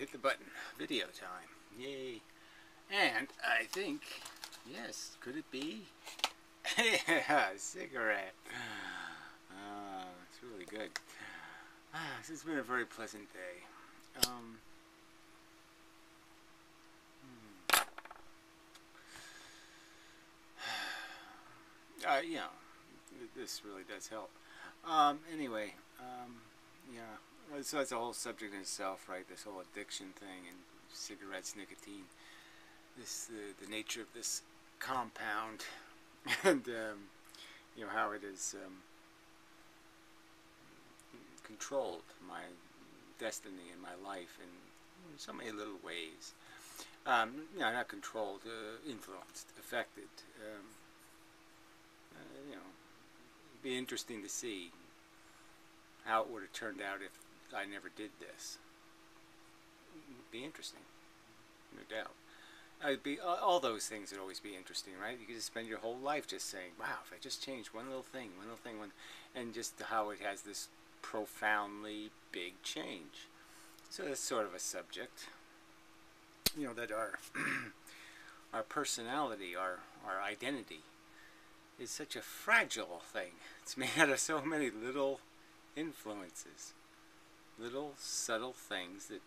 hit the button. Video time. Yay. And I think, yes, could it be? Yeah, cigarette. It's really good. This has been a very pleasant day. You know, this really does help. Anyway, yeah, so that's a whole subject in itself, right? This whole addiction thing and cigarettes, nicotine, this the nature of this compound, and you know how it has controlled my destiny and my life in so many little ways. You know, not controlled, influenced, affected. You know, it'd be interesting to see how it would have turned out if I never did this. It'd be interesting, no doubt. It'd be all those things would always be interesting, right? You could just spend your whole life just saying, "Wow, if I just changed one little thing, and just how it has this profoundly big change." So that's sort of a subject, you know, that our our personality, our identity, is such a fragile thing. It's made out of so many little influences, little subtle things that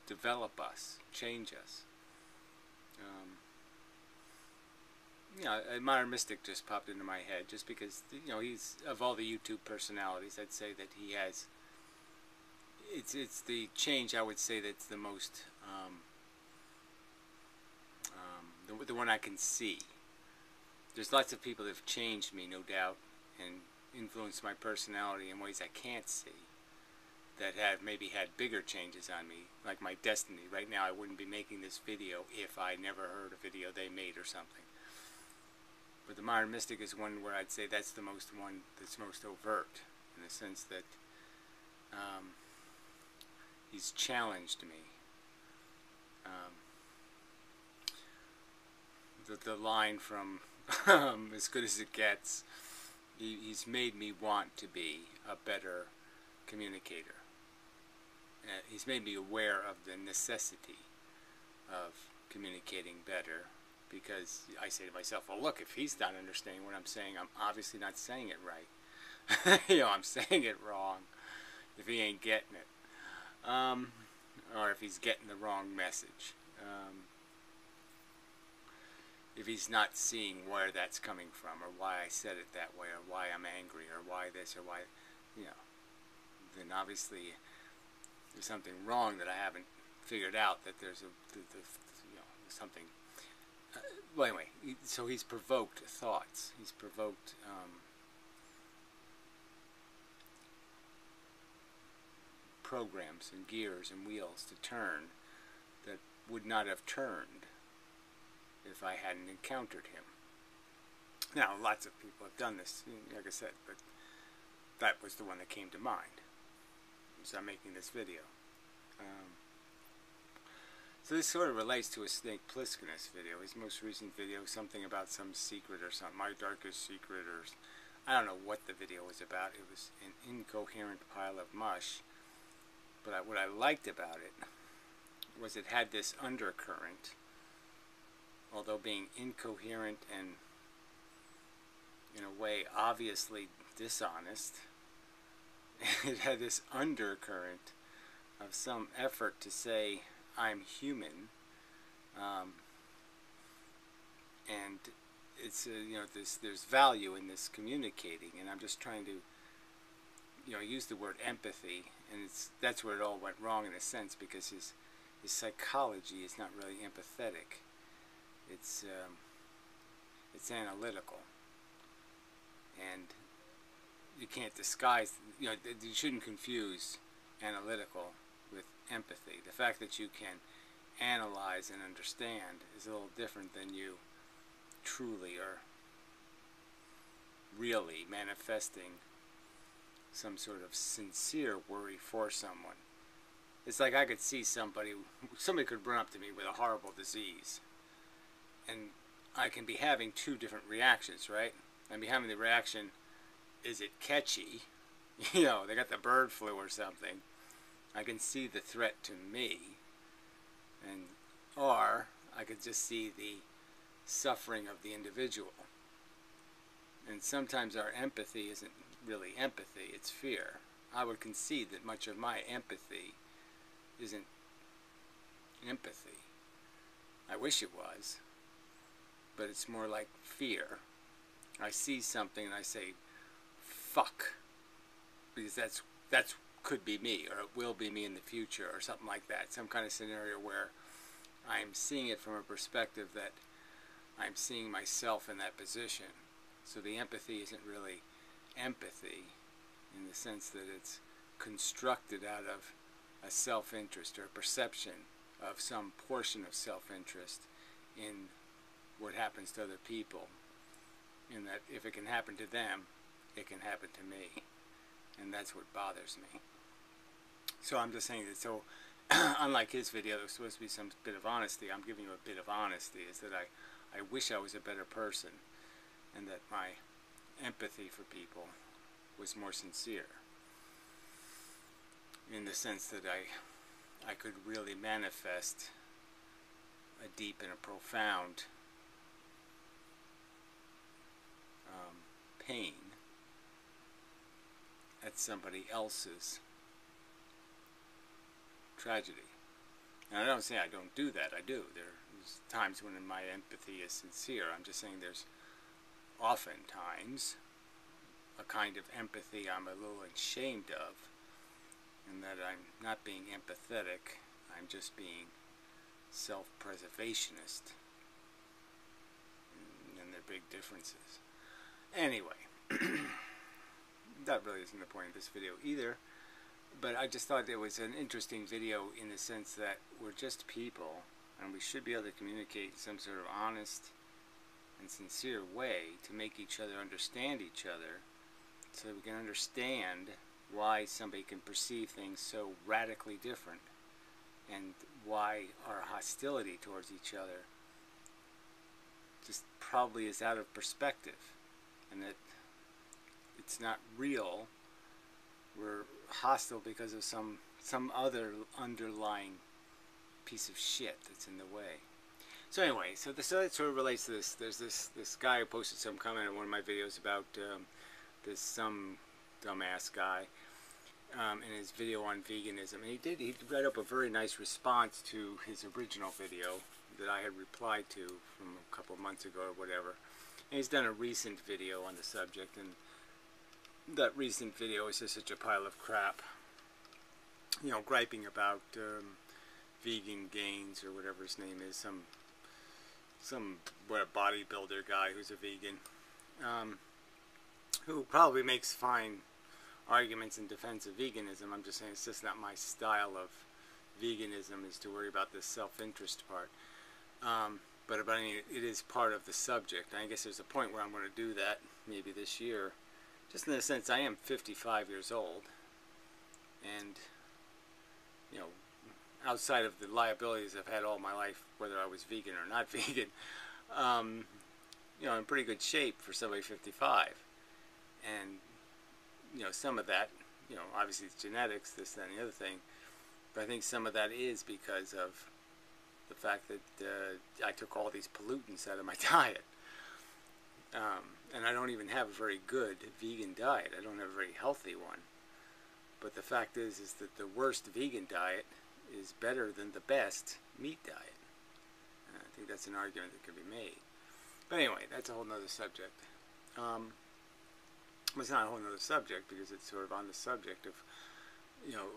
develop us, change us. You know, a modern mystic just popped into my head just because, you know, he's, of all the YouTube personalities, I'd say that he has, it's the change, I would say, that's the most, the one I can see. There's lots of people that have changed me, no doubt, and influenced my personality in ways I can't see, that have maybe had bigger changes on me, like my destiny. Right now I wouldn't be making this video if I never heard a video they made or something. But the modern mystic is one where I'd say that's the most one that's most overt, in the sense that he's challenged me. The line from As Good as It Gets, he's made me want to be a better communicator. He's made me aware of the necessity of communicating better, because I say to myself, well, look, if he's not understanding what I'm saying, I'm obviously not saying it right. You know, I'm saying it wrong if he ain't getting it. Or if he's getting the wrong message. If he's not seeing where that's coming from, or why I said it that way, or why I'm angry, or why this, or why, you know, then obviously there's something wrong that I haven't figured out, that there's you know, something. Well, anyway, so he's provoked thoughts. He's provoked programs and gears and wheels to turn that would not have turned if I hadn't encountered him. Now, lots of people have done this, like I said, but that was the one that came to mind as I'm making this video. So this sort of relates to a Snake Plisskenus video, his most recent video, something about some secret or something, my darkest secret, or I don't know what the video was about. It was an incoherent pile of mush, but what I liked about it was it had this undercurrent. Although being incoherent and, in a way, obviously dishonest, it had this undercurrent of some effort to say, I'm human, and it's, you know, there's value in this communicating, and I'm just trying to, you know, use the word empathy, and that's where it all went wrong in a sense, because his psychology is not really empathetic. It's analytical, and you can't disguise, you know, you shouldn't confuse analytical with empathy. The fact that you can analyze and understand is a little different than you truly or really manifesting some sort of sincere worry for someone. It's like I could see somebody could run up to me with a horrible disease, and I can be having two different reactions, right? I'd be having the reaction, is it catchy? You know, they got the bird flu or something. I can see the threat to me, and or I could just see the suffering of the individual. And sometimes our empathy isn't really empathy, it's fear. I would concede that much of my empathy isn't empathy. I wish it was, but it's more like fear. I see something and I say, fuck, because that's could be me, or it will be me in the future, or something like that. Some kind of scenario where I'm seeing it from a perspective that I'm seeing myself in that position. So the empathy isn't really empathy in the sense that it's constructed out of a self-interest or a perception of some portion of self-interest in what happens to other people, in that if it can happen to them, it can happen to me, and that's what bothers me. So I'm just saying that, so unlike his video, there's supposed to be some bit of honesty. I'm giving you a bit of honesty, is that I wish I was a better person, and that my empathy for people was more sincere, in the sense that I could really manifest a deep and a profound pain at somebody else's tragedy. And I don't say I don't do that. I do. There's times when my empathy is sincere. I'm just saying there's oftentimes a kind of empathy I'm a little ashamed of, and that I'm not being empathetic, I'm just being self-preservationist. And there are big differences. Anyway, that really isn't the point of this video either, but I just thought it was an interesting video in the sense that we're just people, and we should be able to communicate in some sort of honest and sincere way to make each other understand each other, so that we can understand why somebody can perceive things so radically different, and why our hostility towards each other just probably is out of perspective, and that it's not real. We're hostile because of some other underlying piece of shit that's in the way. So anyway, so that sort of relates to this. There's this guy who posted some comment in one of my videos about some dumbass guy in his video on veganism, and he read up a very nice response to his original video that I had replied to from a couple of months ago or whatever. And he's done a recent video on the subject, and that recent video is just such a pile of crap, you know, griping about vegan gains or whatever his name is, some bodybuilder guy who's a vegan, who probably makes fine arguments in defense of veganism. I'm just saying it's just not my style of veganism, is to worry about this self-interest part. But I mean, it is part of the subject. I guess there's a point where I'm going to do that, maybe this year, just in the sense I am 55 years old, and, you know, outside of the liabilities I've had all my life, whether I was vegan or not vegan, you know, I'm in pretty good shape for somebody 55. And, you know, some of that, you know, obviously it's genetics, this, that, and the other thing, but I think some of that is because of the fact that I took all these pollutants out of my diet. And I don't even have a very good vegan diet. I don't have a very healthy one. But the fact is that the worst vegan diet is better than the best meat diet. And I think that's an argument that could be made. But anyway, that's a whole nother subject. It's not a whole nother subject because it's sort of on the subject of, you know,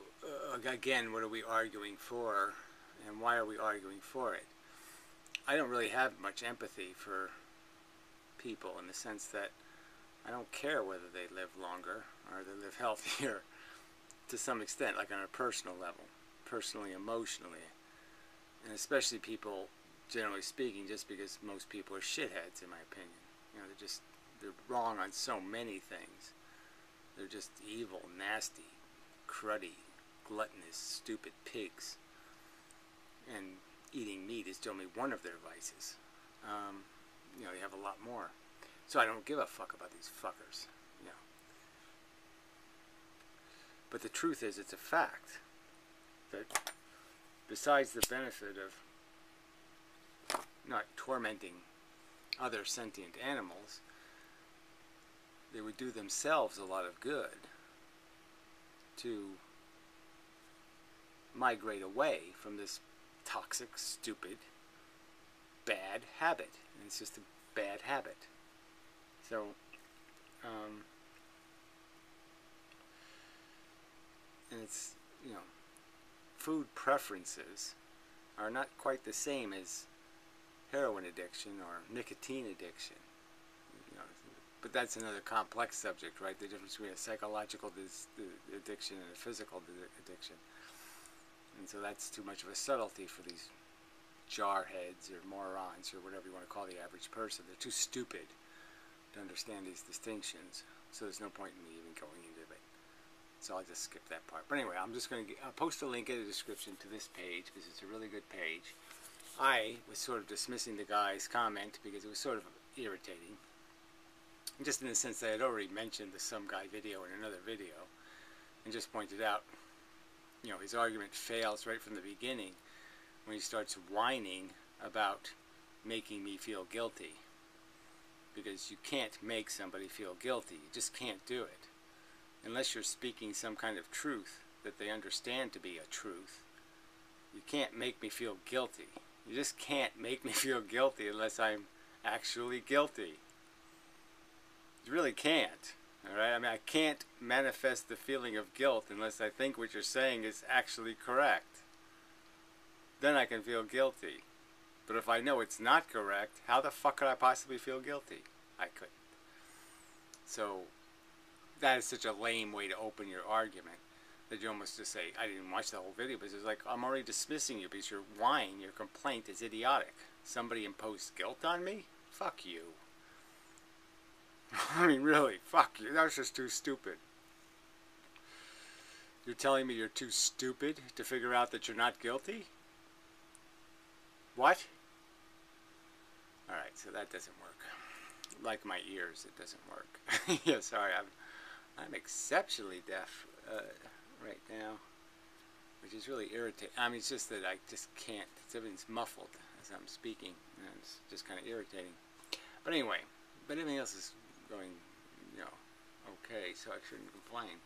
again, what are we arguing for, and why are we arguing for it? I don't really have much empathy for people, in the sense that I don't care whether they live longer or they live healthier, to some extent, like on a personal level, personally, emotionally, and especially people, generally speaking, just because most people are shitheads, in my opinion. You know, they're wrong on so many things. They're just evil, nasty, cruddy, gluttonous, stupid pigs. And eating meat is only one of their vices. You know, they have a lot more. So I don't give a fuck about these fuckers, you know. But the truth is, it's a fact that besides the benefit of not tormenting other sentient animals, they would do themselves a lot of good to migrate away from this toxic, stupid, bad habit. And it's just a bad habit. So, and it's, you know, food preferences are not quite the same as heroin addiction or nicotine addiction. You know, but that's another complex subject, right? The difference between a psychological addiction and a physical addiction. And so that's too much of a subtlety for these jarheads or morons or whatever you want to call the average person. They're too stupid to understand these distinctions. So there's no point in me even going into it. So I'll just skip that part. But anyway, I'm just going to post a link in the description to this page because it's a really good page. I was sort of dismissing the guy's comment because it was sort of irritating. Just in the sense that I had already mentioned the some guy video in another video and just pointed out, you know, his argument fails right from the beginning when he starts whining about making me feel guilty. Because you can't make somebody feel guilty. You just can't do it. Unless you're speaking some kind of truth that they understand to be a truth. You can't make me feel guilty. You just can't make me feel guilty unless I'm actually guilty. You really can't. Alright? I mean, I can't manifest the feeling of guilt unless I think what you're saying is actually correct. Then I can feel guilty. But if I know it's not correct, how the fuck could I possibly feel guilty? I couldn't. So, that is such a lame way to open your argument that you almost just say, I didn't watch the whole video, but it's like, I'm already dismissing you because your whine, your complaint is idiotic. Somebody imposed guilt on me? Fuck you. I mean, really, fuck you. That was just too stupid. You're telling me you're too stupid to figure out that you're not guilty? What? Alright, so that doesn't work. Like my ears, it doesn't work. Yeah, sorry, I'm exceptionally deaf right now, which is really irritating. I mean, it's just that I just can't. Everything's muffled as I'm speaking, and it's just kind of irritating. But anyway, but everything else is going, you know, okay, so I shouldn't complain.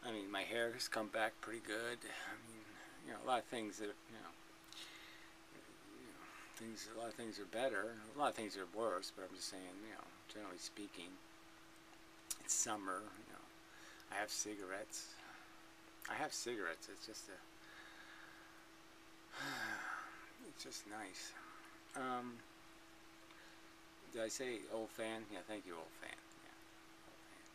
I mean, my hair has come back pretty good. I mean, you know, a lot of things that, a lot of things are better, a lot of things are worse, but I'm just saying, you know, generally speaking, it's summer, you know, I have cigarettes, it's just it's just nice. Did I say old fan? Yeah, thank you, old fan. Yeah, old fan.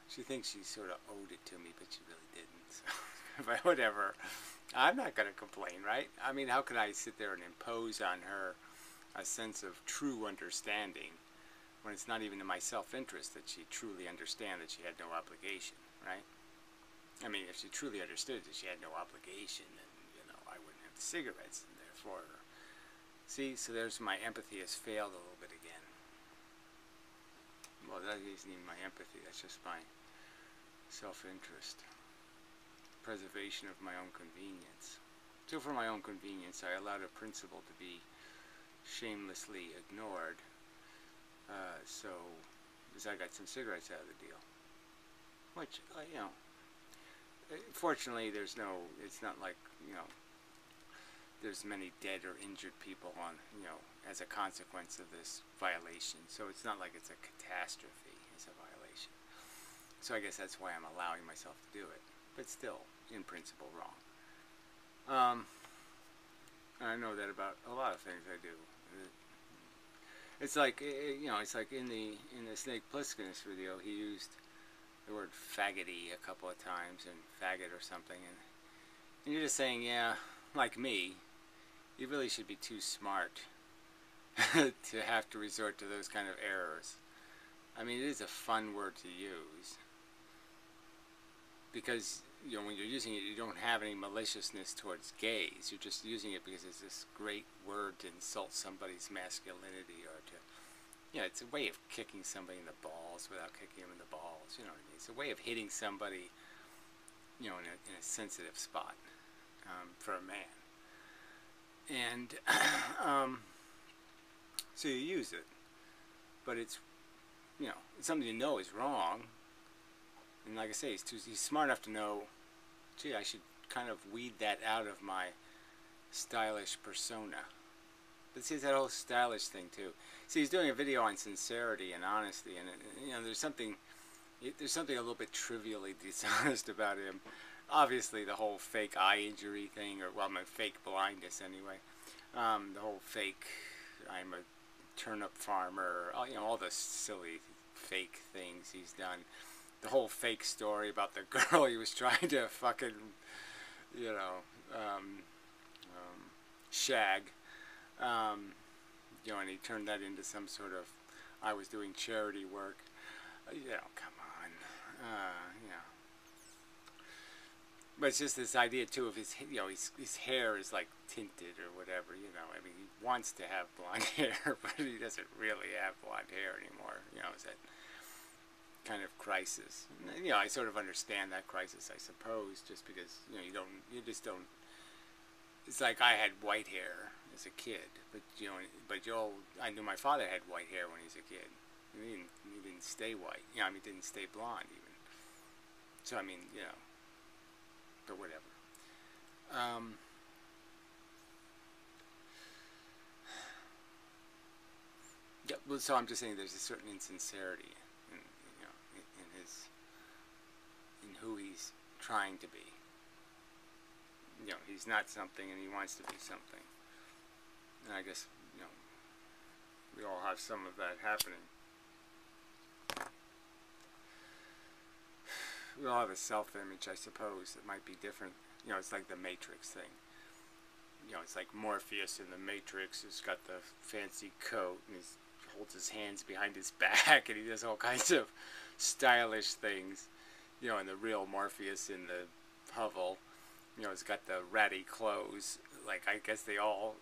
She thinks she sort of owed it to me, but she really didn't, so. But whatever. I'm not going to complain, right? I mean, how could I sit there and impose on her a sense of true understanding when it's not even in my self-interest that she truly understand that she had no obligation, right? I mean, if she truly understood that she had no obligation, then, you know, I wouldn't have the cigarettes, and therefore, see, so there's my empathy has failed a little bit again. Well, that isn't even my empathy, that's just my self-interest. Preservation of my own convenience. So for my own convenience, I allowed a principle to be shamelessly ignored. So, because I got some cigarettes out of the deal. Which, you know, fortunately it's not like, you know, there's many dead or injured people on, you know, as a consequence of this violation. So it's not like it's a catastrophe, it's a violation. So I guess that's why I'm allowing myself to do it. But still, in principle, wrong. I know that about a lot of things I do. It's like, you know, it's like in the Snake Plissken's video, he used the word faggoty a couple of times, and faggot or something, and you're just saying, yeah, like me, you really should be too smart to have to resort to those kind of errors. I mean, it is a fun word to use. Because, you know, when you're using it, you don't have any maliciousness towards gays. You're just using it because it's this great word to insult somebody's masculinity, or to, you know, it's a way of kicking somebody in the balls without kicking them in the balls. You know what I mean? It's a way of hitting somebody you know, in a sensitive spot for a man. And so you use it, but it's, you know, it's something you know is wrong. And like I say, he's smart enough to know, gee, I should kind of weed that out of my stylish persona. But see, it's that whole stylish thing too. See, he's doing a video on sincerity and honesty, and you know, there's something a little bit trivially dishonest about him. Obviously, the whole fake eye injury thing, or well, my fake blindness anyway. The whole fake, I'm a turnip farmer, you know, all the silly fake things he's done. The whole fake story about the girl he was trying to fucking, you know, shag. You know, and he turned that into some sort of, I was doing charity work. You know, come on. You know. But it's just this idea too of his, you know, his hair is like tinted or whatever, you know. I mean, he wants to have blonde hair, but he doesn't really have blonde hair anymore. You know, it's that kind of crisis. And, you know, I sort of understand that crisis, I suppose, just because, you know, you just don't. It's like I had white hair as a kid, but you know, I knew my father had white hair when he was a kid. He didn't stay white. You know, I mean, he didn't stay blonde even. So I mean, you know, but whatever. Yeah, well, so I'm just saying, there's a certain insincerity in, you know, in who he's trying to be. You know, he's not something and he wants to be something. And I guess, you know, we all have some of that happening. We all have a self-image, I suppose, that might be different. You know, it's like the Matrix thing. You know, it's like Morpheus in the Matrix has got the fancy coat and he holds his hands behind his back and he does all kinds of stylish things. You know, and the real Morpheus in the hovel, you know, it's got the ratty clothes. Like, I guess they all,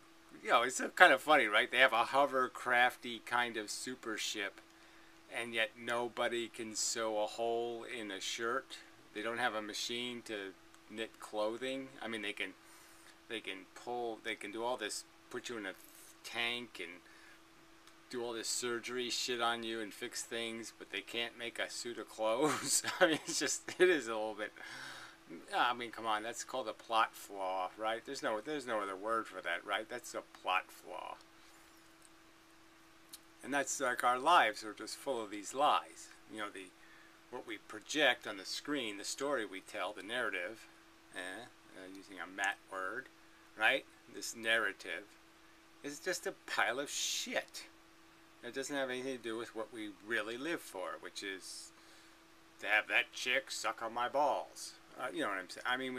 you know, it's kind of funny, right? They have a hovercrafty kind of super ship, and yet nobody can sew a hole in a shirt. They don't have a machine to knit clothing. I mean, they can do all this, put you in a tank and do all this surgery shit on you and fix things, but they can't make a suit of clothes. I mean, it is a little bit. I mean, come on, that's called a plot flaw, right? There's no other word for that, right? That's a plot flaw. And that's like our lives are just full of these lies. You know, what we project on the screen, the story we tell, the narrative, using a Matt word, right? This narrative is just a pile of shit. It doesn't have anything to do with what we really live for, which is to have that chick suck on my balls. You know what I'm saying? I mean,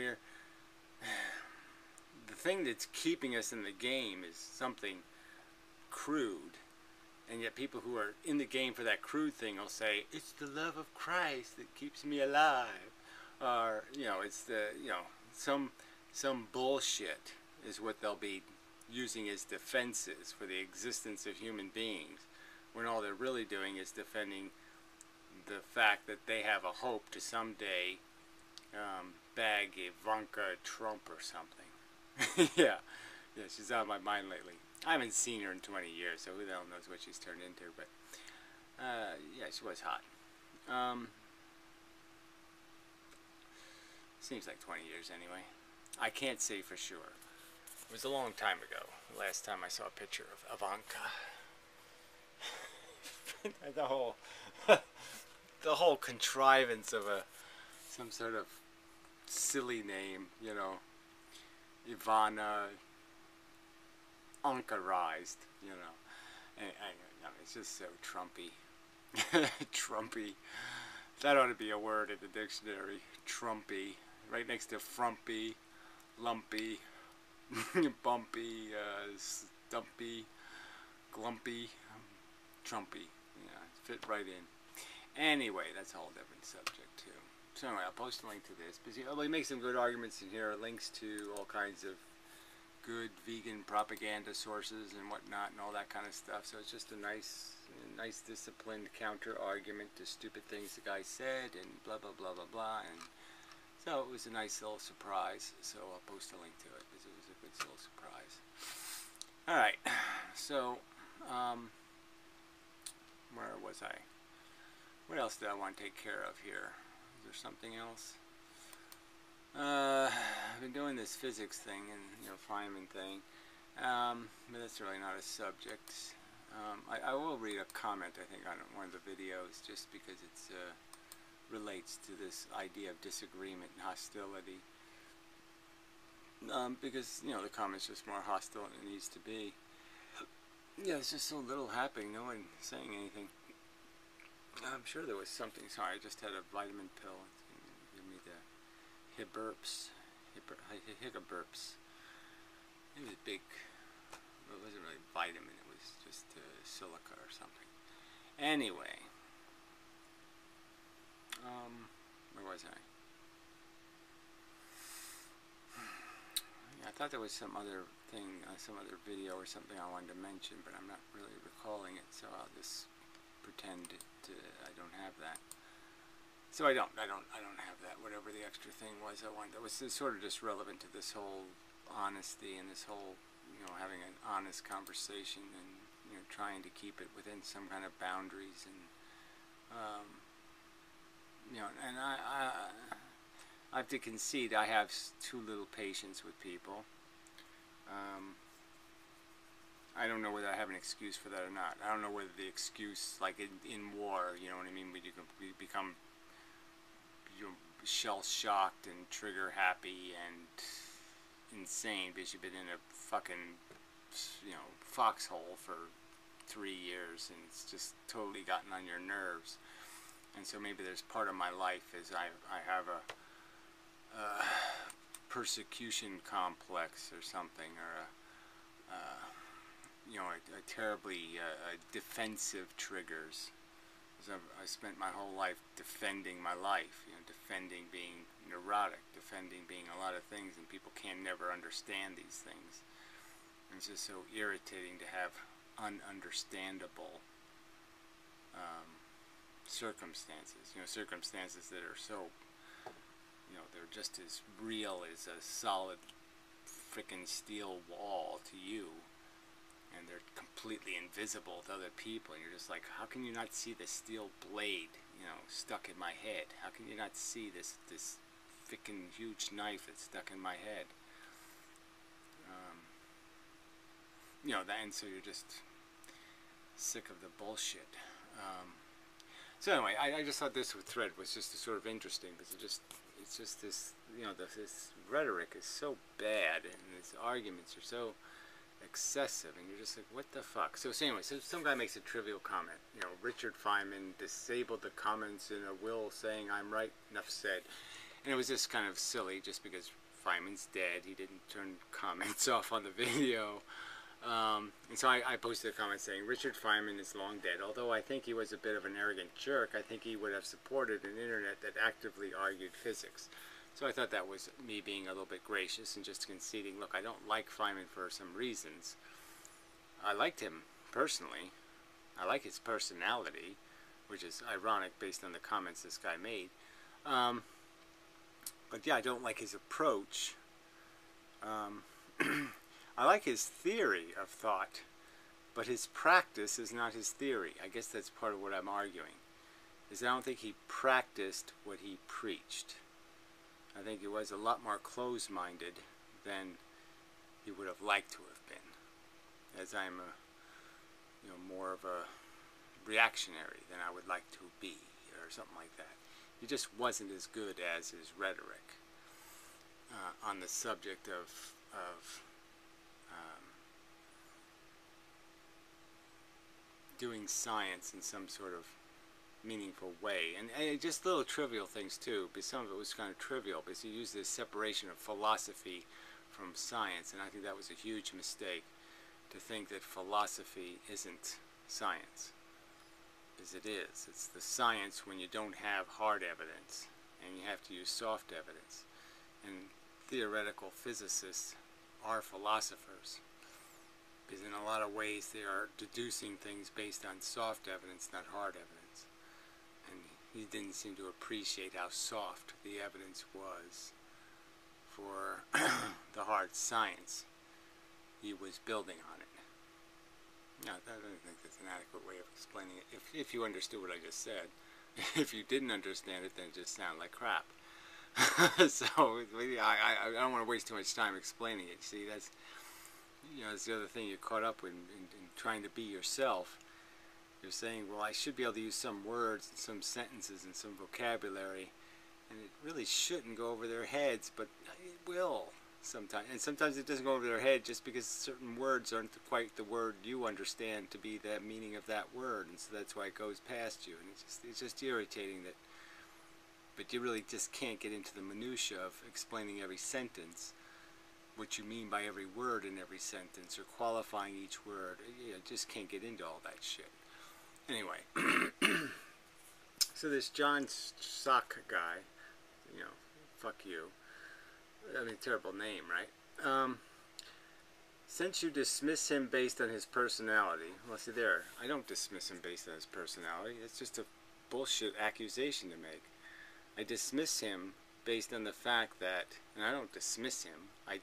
the thing that's keeping us in the game is something crude, and yet people who are in the game for that crude thing will say, it's the love of Christ that keeps me alive, or, you know, it's the, you know, some bullshit is what they'll be using as defenses for the existence of human beings, when all they're really doing is defending the fact that they have a hope to someday bag Ivanka Trump or something. yeah, she's on my mind lately. I haven't seen her in 20 years, so who the hell knows what she's turned into, but yeah, she was hot. Seems like 20 years anyway. I can't say for sure. It was a long time ago, the last time I saw a picture of Ivanka. the whole contrivance of some sort of silly name, you know, Ivana Ankarized, you know. And, I mean, it's just so Trumpy. Trumpy. That ought to be a word in the dictionary. Trumpy. Right next to frumpy, lumpy, bumpy, stumpy, glumpy, Trumpy. Yeah, fit right in. Anyway, that's a whole different subject too. So anyway, I'll post a link to this. But he makes some good arguments in here. Links to all kinds of good vegan propaganda sources and whatnot, and all that kind of stuff. So it's just a nice, disciplined counter argument to stupid things the guy said, and blah blah blah blah blah. And So it was a nice little surprise. So I'll post a link to it because it was a good little surprise. All right. So where was I? What else did I want to take care of here? Is there something else? I've been doing this physics thing and Feynman thing, but that's really not a subject. I will read a comment I think on one of the videos just because it's relates to this idea of disagreement and hostility. Because the comment's just more hostile than it needs to be. Yeah, it's just so little happening. No one saying anything. I'm sure there was something. Sorry, I just had a vitamin pill. It's going to give me the hiccups. It was big. It wasn't really vitamin. It was just silica or something. Anyway, where was I? Yeah, I thought there was some other thing, some other video or something I wanted to mention, but I'm not really recalling it. So I'll just pretend I don't have that. So I don't have that. Whatever the extra thing was I wanted, that was sort of just relevant to this whole honesty and this whole, having an honest conversation and trying to keep it within some kind of boundaries and and I have to concede I have too little patience with people. I don't know whether I have an excuse for that or not. I don't know whether the excuse, like in war, you know what I mean, when you can become shell-shocked and trigger-happy and insane because you've been in a fucking, foxhole for 3 years and it's just totally gotten on your nerves. And so maybe there's part of my life is I have a persecution complex or something, or a terribly defensive triggers. I spent my whole life defending my life, defending being neurotic, defending being a lot of things, and people can never understand these things. And it's just so irritating to have ununderstandable circumstances, circumstances that are so, they're just as real as a solid frickin' steel wall to you, and they're completely invisible to other people, and you're just like, how can you not see the steel blade, stuck in my head? How can you not see this frickin' huge knife that's stuck in my head? And so you're just sick of the bullshit. So anyway, I just thought this thread was just sort of interesting because it's just this, this rhetoric is so bad and these arguments are so excessive, and you're just like, what the fuck? So anyway, some guy makes a trivial comment. Richard Feynman disabled the comments in a will saying I'm right, enough said. And it was just kind of silly just because Feynman's dead. He didn't turn comments off on the video. And so I posted a comment saying Richard Feynman is long dead. Although I think he was a bit of an arrogant jerk, I think he would have supported an internet that actively argued physics. So I thought that was me being a little bit gracious and just conceding, look, I don't like Feynman for some reasons. I liked him personally. I like his personality, which is ironic based on the comments this guy made. But yeah, I don't like his approach. I like his theory of thought, but his practice is not his theory. I guess that's part of what I'm arguing, is I don't think he practiced what he preached. I think he was a lot more closed-minded than he would have liked to have been, as I'm more of a reactionary than I would like to be, or something like that. He just wasn't as good as his rhetoric on the subject of doing science in some sort of meaningful way, and just little trivial things too, because some of it was kind of trivial, because he used this separation of philosophy from science, and I think that was a huge mistake, to think that philosophy isn't science, because it is. It's the science when you don't have hard evidence, and you have to use soft evidence, and theoretical physicists are philosophers, because in a lot of ways they are deducing things based on soft evidence, not hard evidence. And he didn't seem to appreciate how soft the evidence was for the hard science he was building on it. Now, I don't think that's an adequate way of explaining it. If you understood what I just said. If you didn't understand it, then it just sounded like crap. So I don't want to waste too much time explaining it. See, that's that's the other thing you're caught up in trying to be yourself. You're saying, well, I should be able to use some words and some sentences and some vocabulary, and it really shouldn't go over their heads, but it will sometimes. And sometimes it doesn't go over their head just because certain words aren't quite the word you understand to be the meaning of that word, and so that's why it goes past you. And it's just irritating that. But you really just can't get into the minutia of explaining every sentence, what you mean by every word in every sentence, or qualifying each word. You just can't get into all that shit. Anyway, so this John Sock guy, fuck you. I mean, terrible name, right? Since you dismiss him based on his personality, well, see there, I don't dismiss him based on his personality. It's just a bullshit accusation to make. I dismiss him based on the fact that, and I don't dismiss him, I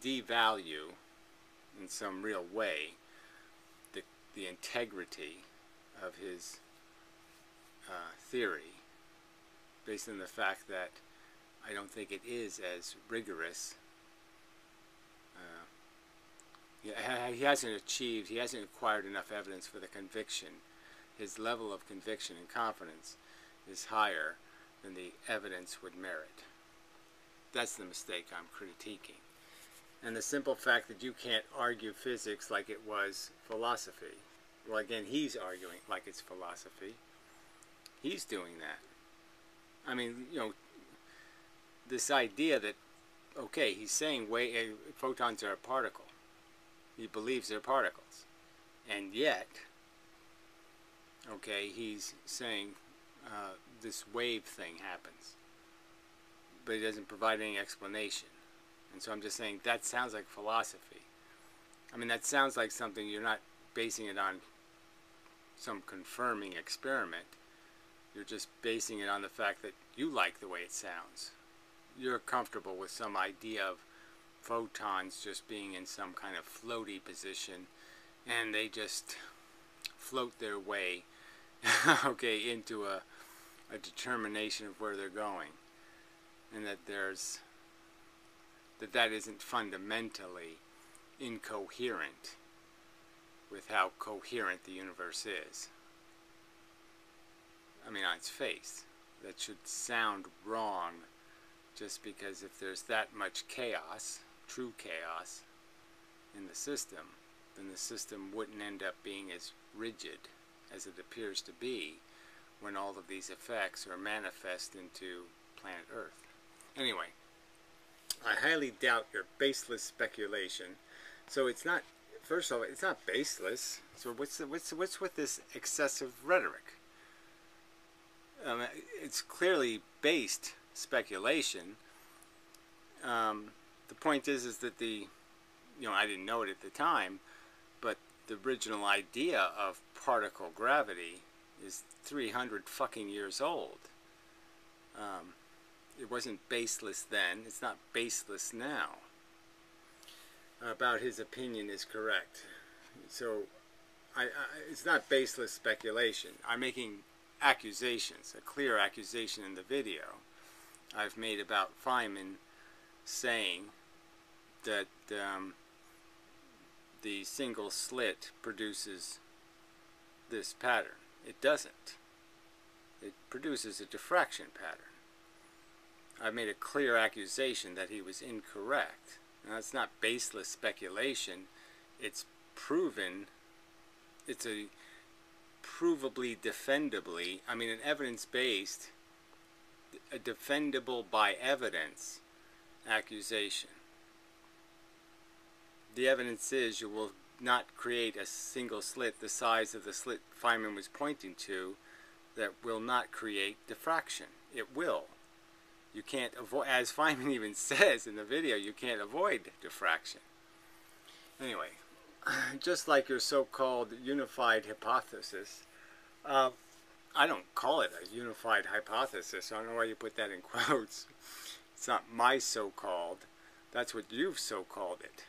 devalue in some real way the integrity of his theory based on the fact that I don't think it is as rigorous. He hasn't acquired enough evidence for the conviction. His level of conviction and confidence is higher than the evidence would merit. That's the mistake I'm critiquing. And the simple fact that you can't argue physics like it was philosophy. Well, again, he's arguing like it's philosophy. He's doing that. I mean, this idea that, okay, he's saying photons are a particle. He believes they're particles. And yet, okay, he's saying this wave thing happens. But he doesn't provide any explanation. And so I'm just saying that sounds like philosophy. I mean, that sounds like something you're not basing it on some confirming experiment. You're just basing it on the fact that you like the way it sounds. You're comfortable with some idea of photons just being in some kind of floaty position, and they just float their way okay, into a determination of where they're going, and that that isn't fundamentally incoherent with how coherent the universe is. I mean, on its face, that should sound wrong just because if there's that much chaos, true chaos, in the system, then the system wouldn't end up being as rigid as it appears to be when all of these effects are manifest into planet Earth. Anyway, I highly doubt your baseless speculation. So it's not, first of all, it's not baseless. So what's with this excessive rhetoric? It's clearly based speculation. The point is that I didn't know it at the time, but the original idea of particle gravity is 300 fucking years old. It wasn't baseless then. It's not baseless now. About his opinion is correct. So it's not baseless speculation. I'm making accusations, a clear accusation in the video I've made about Feynman saying that the single slit produces this pattern. It doesn't. It produces a diffraction pattern. I've made a clear accusation that he was incorrect. Now, it's not baseless speculation. It's proven. It's a provably, defendably, I mean an evidence-based, a defendable by evidence accusation. The evidence is you will not create a single slit the size of the slit Feynman was pointing to that will not create diffraction. It will. You can't avoid, as Feynman even says in the video, you can't avoid diffraction. Anyway, just like your so-called unified hypothesis, I don't call it a unified hypothesis. I don't know why you put that in quotes. It's not my so-called. That's what you've so-called it.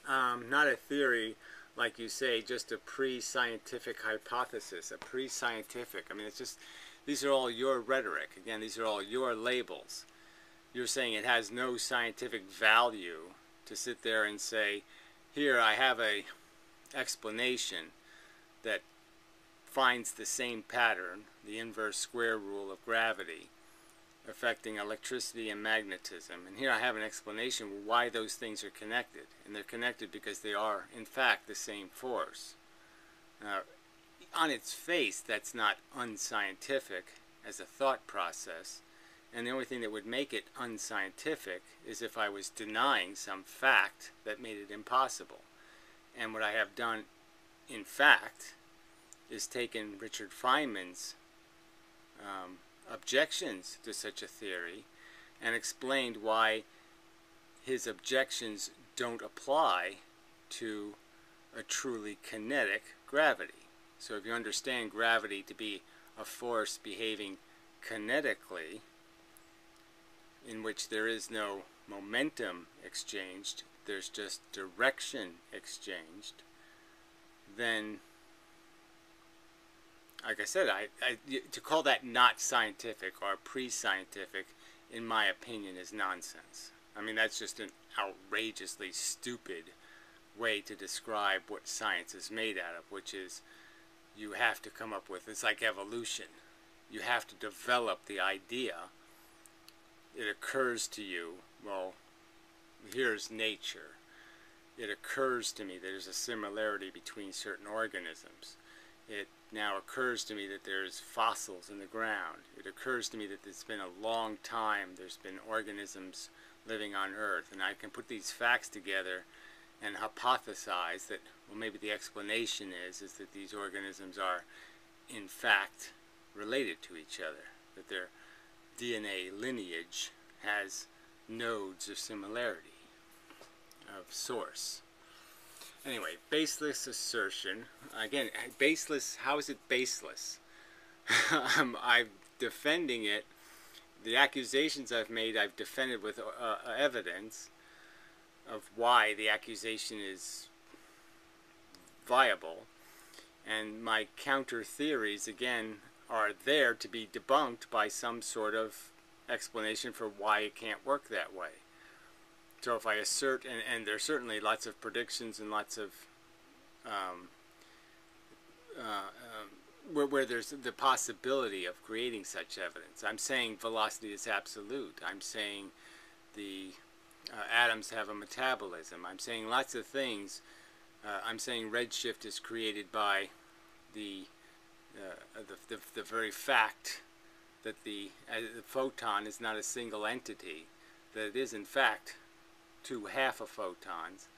Not a theory, like you say, just a pre-scientific hypothesis, a pre-scientific. I mean, it's just, these are all your rhetoric. Again, these are all your labels. You're saying it has no scientific value to sit there and say, here I have a explanation that finds the same pattern, the inverse square rule of gravity, affecting electricity and magnetism. And here I have an explanation why those things are connected. And they're connected because they are, in fact, the same force. Now, on its face, that's not unscientific as a thought process. And the only thing that would make it unscientific is if I was denying some fact that made it impossible. And what I have done, in fact, is taken Richard Feynman's objections to such a theory and explained why his objections don't apply to a truly kinetic gravity. So if you understand gravity to be a force behaving kinetically, in which there is no momentum exchanged, there's just direction exchanged, then, like I said, to call that not scientific or pre-scientific, in my opinion, is nonsense. I mean, that's just an outrageously stupid way to describe what science is made out of, which is you have to come up with, it's like evolution. You have to develop the idea. It occurs to you, well, here's nature. It occurs to me that there's a similarity between certain organisms. It now occurs to me that there's fossils in the ground. It occurs to me that it's been a long time there's been organisms living on Earth, and I can put these facts together and hypothesize that, well, maybe the explanation is that these organisms are in fact related to each other, that their DNA lineage has nodes of similarity, of source. Anyway, baseless assertion. Again, baseless, how is it baseless? I'm defending it. The accusations I've made, I've defended with evidence of why the accusation is viable. And my counter theories, again, are there to be debunked by some sort of explanation for why it can't work that way. So if I assert, and there's certainly lots of predictions and lots of where there's the possibility of creating such evidence. I'm saying velocity is absolute. I'm saying the atoms have a metabolism. I'm saying lots of things. I'm saying redshift is created by the very fact that the photon is not a single entity, that it is in fact two half of photons,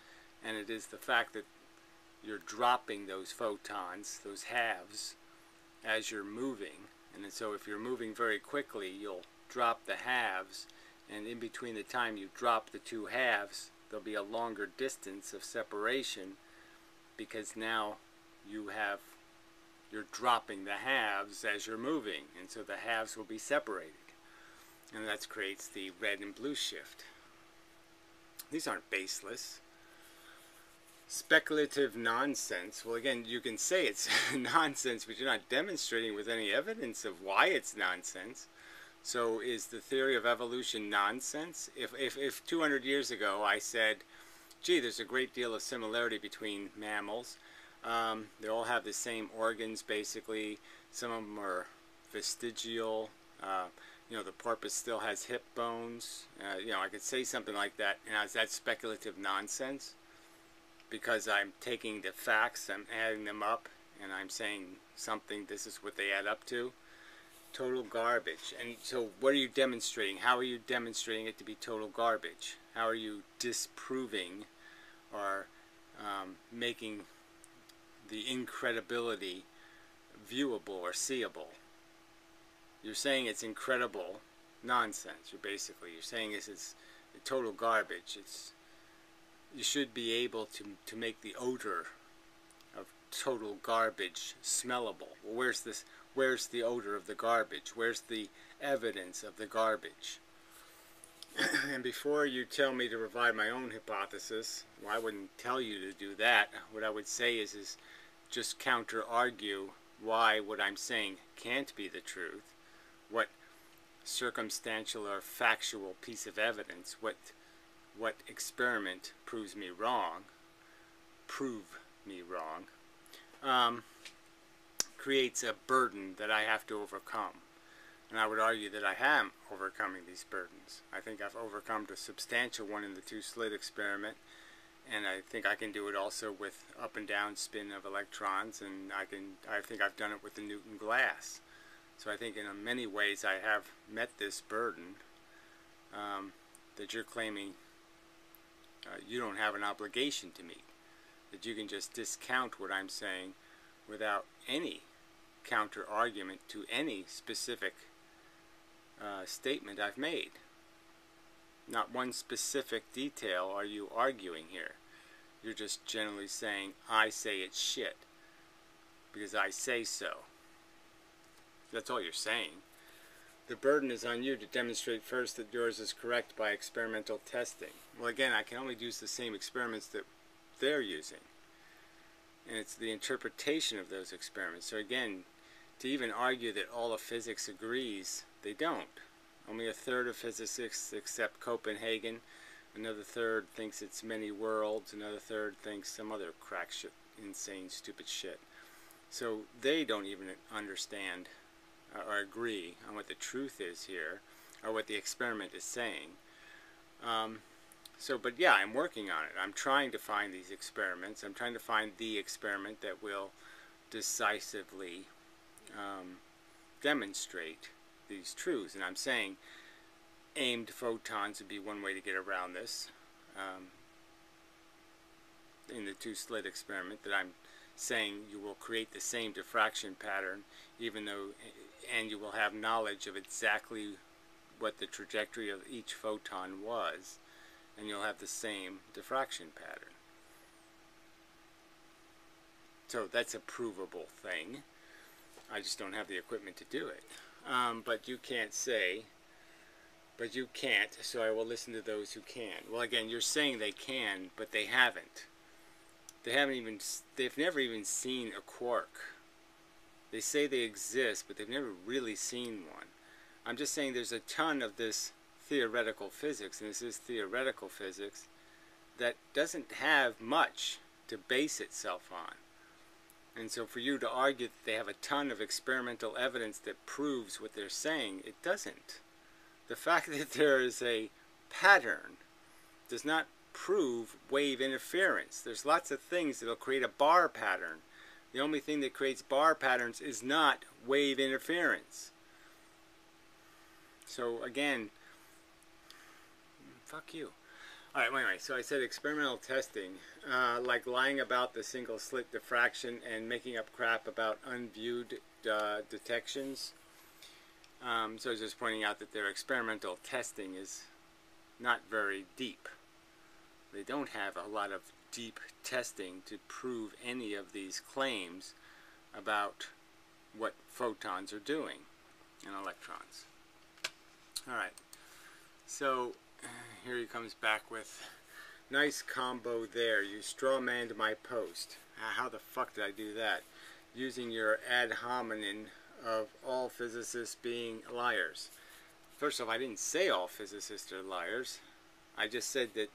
and it is the fact that you're dropping those photons, those halves, as you're moving. And so if you're moving very quickly, you'll drop the halves, and in between the time you drop the two halves, there'll be a longer distance of separation, because now you're dropping the halves as you're moving, and so the halves will be separated, and that creates the red and blue shift. These aren't baseless. Speculative nonsense. Well, again, you can say it's nonsense, but you're not demonstrating with any evidence of why it's nonsense. So is the theory of evolution nonsense? If 200 years ago I said, gee, there's a great deal of similarity between mammals, they all have the same organs basically, some of them are vestigial, you know, the porpoise still has hip bones, you know, I could say something like that. Now, is that speculative nonsense? Because I'm taking the facts, I'm adding them up, and I'm saying something, this is what they add up to. Total garbage. And so what are you demonstrating? How are you demonstrating it to be total garbage? How are you disproving or making the incredibility viewable or seeable? You're saying it's incredible nonsense. You're saying this is total garbage. you should be able to make the odor of total garbage smellable. Well, where's the odor of the garbage? Where's the evidence of the garbage? And before you tell me to provide my own hypothesis, well, I wouldn't tell you to do that. What I would say is just counter-argue why what I'm saying can't be the truth. What circumstantial or factual piece of evidence, what experiment proves me wrong, creates a burden that I have to overcome. And I would argue that I am overcoming these burdens. I think I've overcome a substantial one in the two-slit experiment, and I think I can do it also with up and down spin of electrons, and I think I've done it with the Newton glass. So I think in many ways I have met this burden that you're claiming you don't have an obligation to meet, that you can just discount what I'm saying without any counter-argument to any specific statement I've made. Not one specific detail are you arguing here. You're just generally saying, I say it's shit because I say so. That's all you're saying. The burden is on you to demonstrate first that yours is correct by experimental testing. Well, again, I can only use the same experiments that they're using. And it's the interpretation of those experiments. So again, to even argue that all of physics agrees, they don't. Only a third of physicists accept Copenhagen. Another third thinks it's many worlds. Another third thinks some other crack shit, insane, stupid shit. So they don't even understand or agree on what the truth is here, or what the experiment is saying. But yeah, I'm working on it. I'm trying to find these experiments. I'm trying to find the experiment that will decisively demonstrate these truths. And I'm saying aimed photons would be one way to get around this. In the two-slit experiment, that I'm saying you will create the same diffraction pattern, even though, and you will have knowledge of exactly what the trajectory of each photon was, and you'll have the same diffraction pattern. So that's a provable thing. I just don't have the equipment to do it. But you can't say, but you can't, so I will listen to those who can. Well, again, you're saying they can, but they haven't. They've never even seen a quark. They say they exist, but they've never really seen one. I'm just saying there's a ton of this theoretical physics, and this is theoretical physics, that doesn't have much to base itself on. And so for you to argue that they have a ton of experimental evidence that proves what they're saying, it doesn't. The fact that there is a pattern does not prove wave interference. There's lots of things that will create a bar pattern. The only thing that creates bar patterns is not wave interference. So again, fuck you. Alright, anyway, so I said experimental testing, like lying about the single slit diffraction and making up crap about unviewed detections. So I was just pointing out that their experimental testing is not very deep. They don't have a lot of deep testing to prove any of these claims about what photons are doing and electrons. Alright, so here he comes back with, nice combo there, you strawmanned my post. How the fuck did I do that? Using your ad hominem of all physicists being liars. First off, I didn't say all physicists are liars. I just said that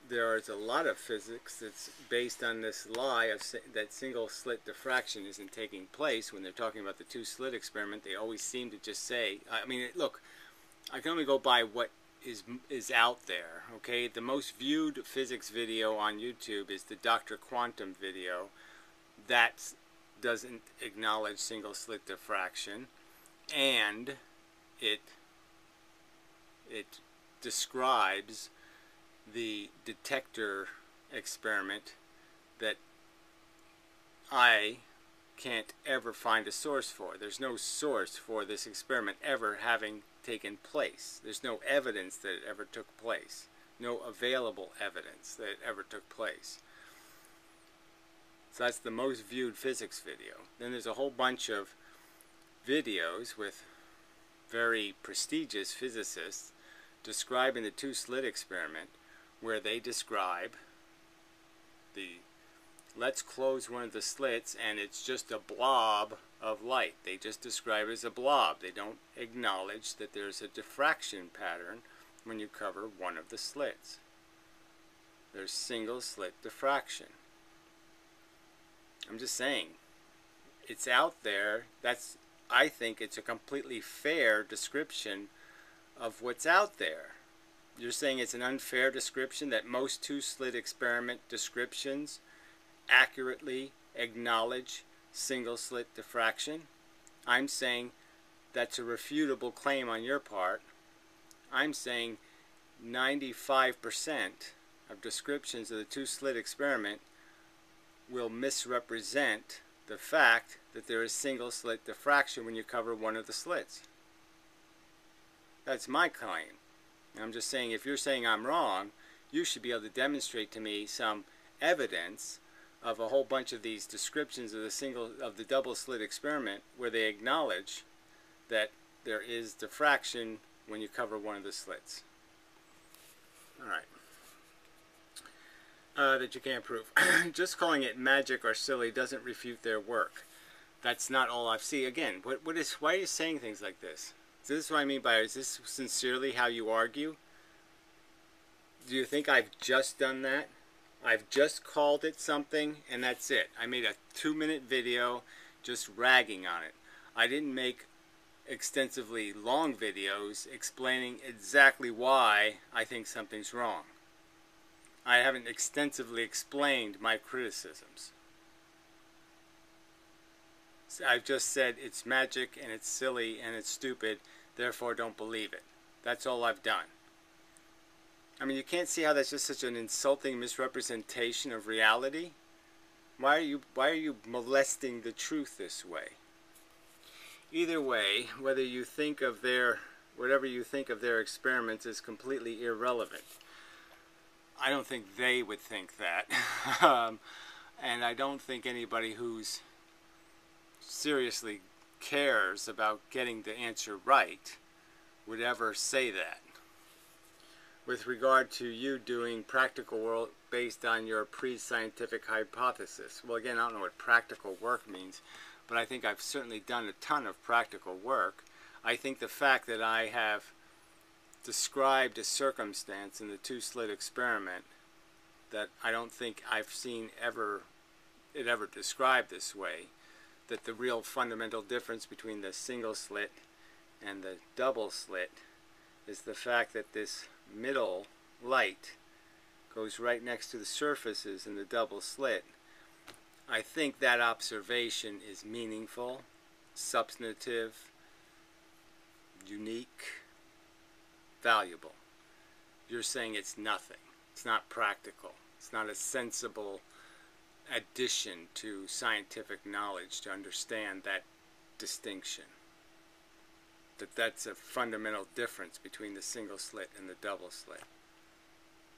there is a lot of physics that's based on this lie of that single slit diffraction isn't taking place. When they're talking about the two-slit experiment, they always seem to just say, I mean, look, I can only go by what is out there, okay? The most viewed physics video on YouTube is the Dr. Quantum video. That doesn't acknowledge single slit diffraction, and it describes the detector experiment that I can't ever find a source for. There's no source for this experiment ever having taken place. There's no evidence that it ever took place. no available evidence that it ever took place. So that's the most viewed physics video. Then there's a whole bunch of videos with very prestigious physicists describing the two-slit experiment, where they describe let's close one of the slits and it's just a blob of light. They just describe it as a blob. They don't acknowledge that there's a diffraction pattern when you cover one of the slits. There's single slit diffraction. I'm just saying, it's out there. I think it's a completely fair description of what's out there. You're saying it's an unfair description, that most two-slit experiment descriptions accurately acknowledge single slit diffraction? I'm saying that's a refutable claim on your part. I'm saying 95% of descriptions of the two-slit experiment will misrepresent the fact that there is single slit diffraction when you cover one of the slits. That's my claim. I'm just saying, if you're saying I'm wrong, you should be able to demonstrate to me some evidence of a whole bunch of these descriptions of the double slit experiment where they acknowledge that there is diffraction when you cover one of the slits. Alright. That you can't prove. Just calling it magic or silly doesn't refute their work. That's not all I've seen. Again, why are you saying things like this? So this is what I mean by, is this sincerely how you argue? Do you think I've just done that? I've just called it something and that's it. I made a 2-minute video just ragging on it. I didn't make extensively long videos explaining exactly why I think something's wrong. I haven't extensively explained my criticisms. I've just said it's magic and it's silly and it's stupid, therefore don't believe it. That's all I've done. I mean, you can't see how that's just such an insulting misrepresentation of reality. Why are you molesting the truth this way? Either way, whatever you think of their experiments is completely irrelevant. I don't think they would think that. And I don't think anybody who's seriously cares about getting the answer right would ever say that. With regard to you doing practical work based on your pre-scientific hypothesis. Well, again, I don't know what practical work means, but I think I've certainly done a ton of practical work. I think the fact that I have described a circumstance in the two-slit experiment that I don't think I've seen it ever described this way, that the real fundamental difference between the single slit and the double slit is the fact that this middle light goes right next to the surfaces in the double slit. I think that observation is meaningful, substantive, unique, valuable. You're saying it's nothing. It's not practical. It's not a sensible addition to scientific knowledge to understand that distinction. That's a fundamental difference between the single slit and the double slit.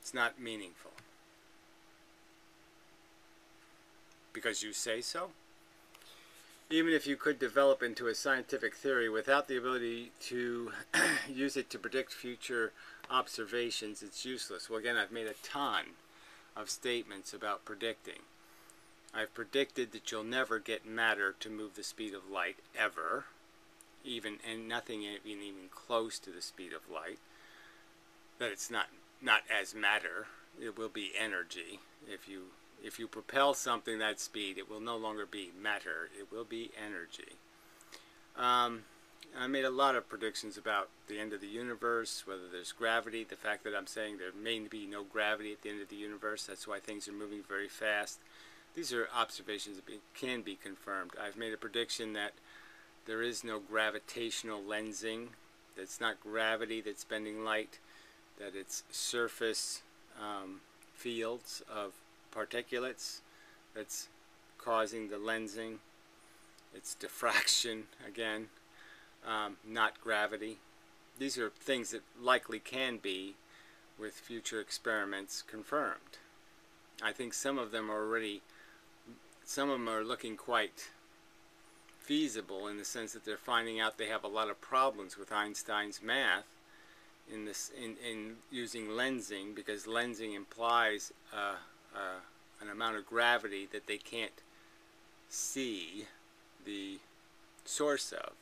It's not meaningful. Because you say so? Even if you could develop into a scientific theory without the ability to use it to predict future observations, it's useless. Well, again, I've made a ton of statements about predicting. I've predicted that you'll never get matter to move the speed of light, ever. And nothing even close to the speed of light. That it's not as matter. It will be energy. If you propel something that speed, it will no longer be matter. It will be energy. I made a lot of predictions about the end of the universe, whether there's gravity, the fact that I'm saying there may be no gravity at the end of the universe. That's why things are moving very fast. These are observations that can be confirmed. I've made a prediction that there is no gravitational lensing. It's not gravity that's bending light, that it's surface fields of particulates that's causing the lensing. It's diffraction, again, not gravity. These are things that likely can be with future experiments confirmed. I think some of them are looking quite feasible, in the sense that they're finding out they have a lot of problems with Einstein's math in using lensing, because lensing implies an amount of gravity that they can't see the source of.